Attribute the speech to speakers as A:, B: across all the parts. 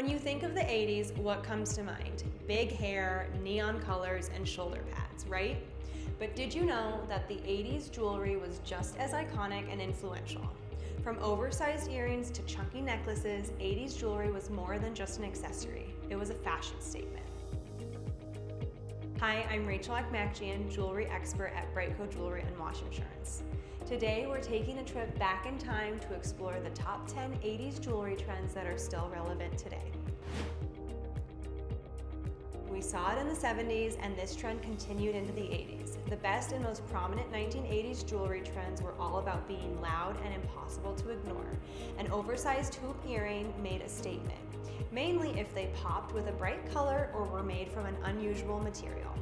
A: When you think of the 80s, what comes to mind? Big hair, neon colors, and shoulder pads, right? But did you know that the 80s jewelry was just as iconic and influential? From oversized earrings to chunky necklaces, 80s jewelry was more than just an accessory. It was a fashion statement. Hi, I'm Rachel Akmakjian, jewelry expert at BriteCo Jewelry Watch Insurance. Today, we're taking a trip back in time to explore the top 10 80s jewelry trends that are still relevant today. We saw it in the 70s, and this trend continued into the 80s. The best and most prominent 1980s jewelry trends were all about being loud and impossible to ignore. An oversized hoop earring made a statement, mainly if they popped with a bright color or were made from an unusual material.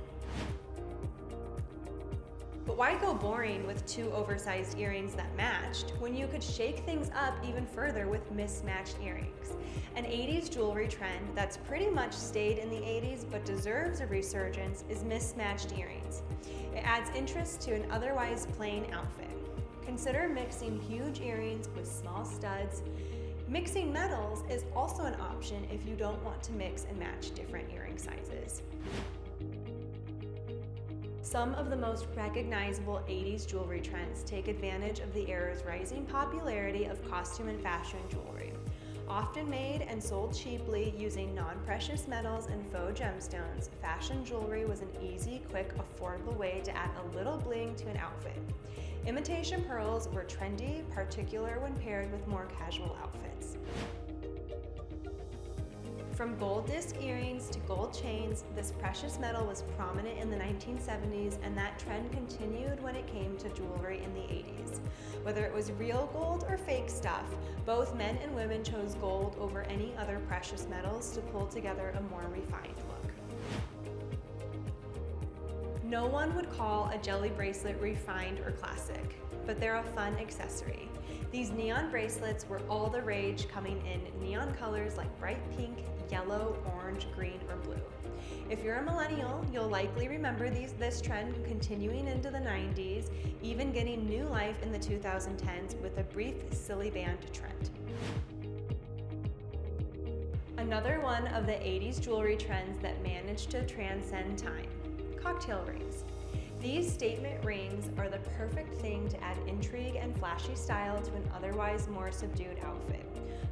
A: But why go boring with two oversized earrings that matched when you could shake things up even further with mismatched earrings? An 80s jewelry trend that's pretty much stayed in the 80s but deserves a resurgence is mismatched earrings. It adds interest to an otherwise plain outfit. Consider mixing huge earrings with small studs. Mixing metals is also an option if you don't want to mix and match different earring sizes. Some of the most recognizable 80s jewelry trends take advantage of the era's rising popularity of costume and fashion jewelry. Often made and sold cheaply using non-precious metals and faux gemstones, fashion jewelry was an easy, quick, affordable way to add a little bling to an outfit. Imitation pearls were trendy, particularly when paired with more casual outfits. From gold disc earrings to gold chains, this precious metal was prominent in the 1970s, and that trend continued when it came to jewelry in the 80s. Whether it was real gold or fake stuff, both men and women chose gold over any other precious metals to pull together a more refined look. No one would call a jelly bracelet refined or classic, but they're a fun accessory. These neon bracelets were all the rage, coming in neon colors like bright pink, yellow, orange, green, or blue. If you're a millennial, you'll likely remember this trend continuing into the 90s, even getting new life in the 2010s with a brief silly band trend. Another one of the 80s jewelry trends that managed to transcend time: cocktail rings. These statement rings are the perfect thing to add intrigue and flashy style to an otherwise more subdued outfit.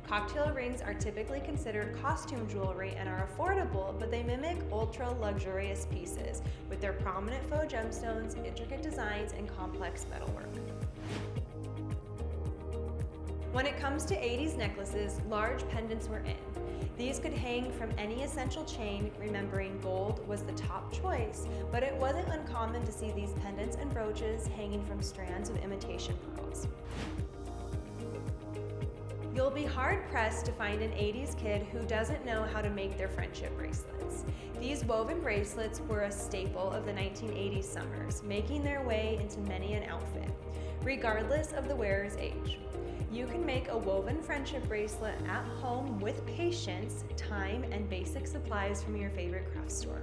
A: Cocktail rings are typically considered costume jewelry and are affordable, but they mimic ultra-luxurious pieces with their prominent faux gemstones, intricate designs, and complex metalwork. When it comes to 80s necklaces, large pendants were in. These could hang from any essential chain, remembering gold was the top choice, but it wasn't uncommon to see these pendants and brooches hanging from strands of imitation pearls. You'll be hard-pressed to find an 80s kid who doesn't know how to make their friendship bracelets. These woven bracelets were a staple of the 1980s summers, making their way into many an outfit, regardless of the wearer's age. You can make a woven friendship bracelet at home with patience, time, and basic supplies from your favorite craft store.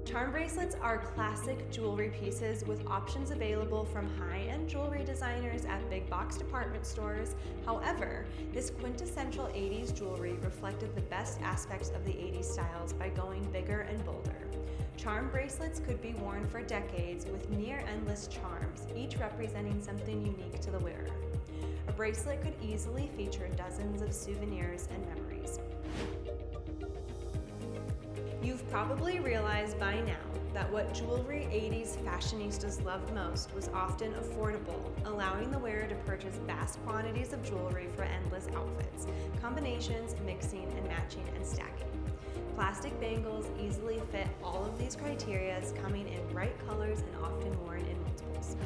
A: Charm bracelets are classic jewelry pieces with options available from high-end jewelry designers at big box department stores. However, this quintessential 80s jewelry reflected the best aspects of the 80s styles by going bigger and bolder. Charm bracelets could be worn for decades with near-endless charms, each representing something unique to the wearer. A bracelet could easily feature dozens of souvenirs and memories. You've probably realized by now that what jewelry 80s fashionistas loved most was often affordable, allowing the wearer to purchase vast quantities of jewelry for endless outfits, combinations, mixing and matching and stacking. Plastic bangles easily fit all of these criteria, coming in bright colors and often worn in multiples.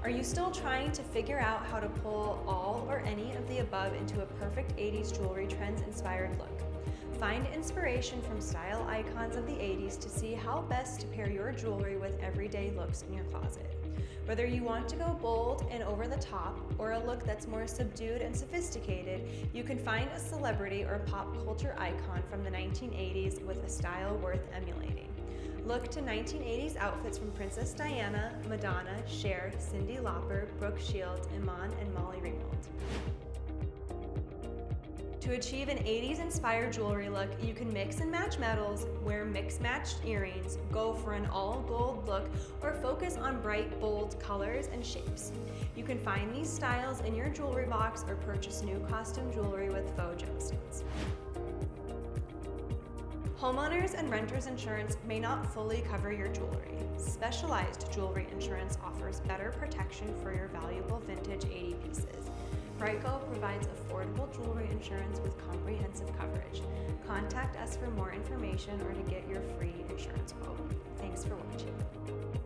A: Are you still trying to figure out how to pull all or any of the above into a perfect 80s jewelry trends-inspired look? Find inspiration from style icons of the 80s to see how best to pair your jewelry with everyday looks in your closet. Whether you want to go bold and over the top, or a look that's more subdued and sophisticated, you can find a celebrity or pop culture icon from the 1980s with a style worth emulating. Look to 1980s outfits from Princess Diana, Madonna, Cher, Cyndi Lauper, Brooke Shields, Iman, and Molly Ringwald. To achieve an 80s inspired jewelry look, you can mix and match metals, wear mix-matched earrings, go for an all gold look, or focus on bright, bold colors and shapes. You can find these styles in your jewelry box or purchase new costume jewelry with faux gemstones. Homeowners and renters insurance may not fully cover your jewelry. Specialized jewelry insurance offers better protection for your valuable vintage 80 pieces. BriteCo provides affordable jewelry insurance with comprehensive coverage. Contact us for more information or to get your free insurance quote. Thanks for watching.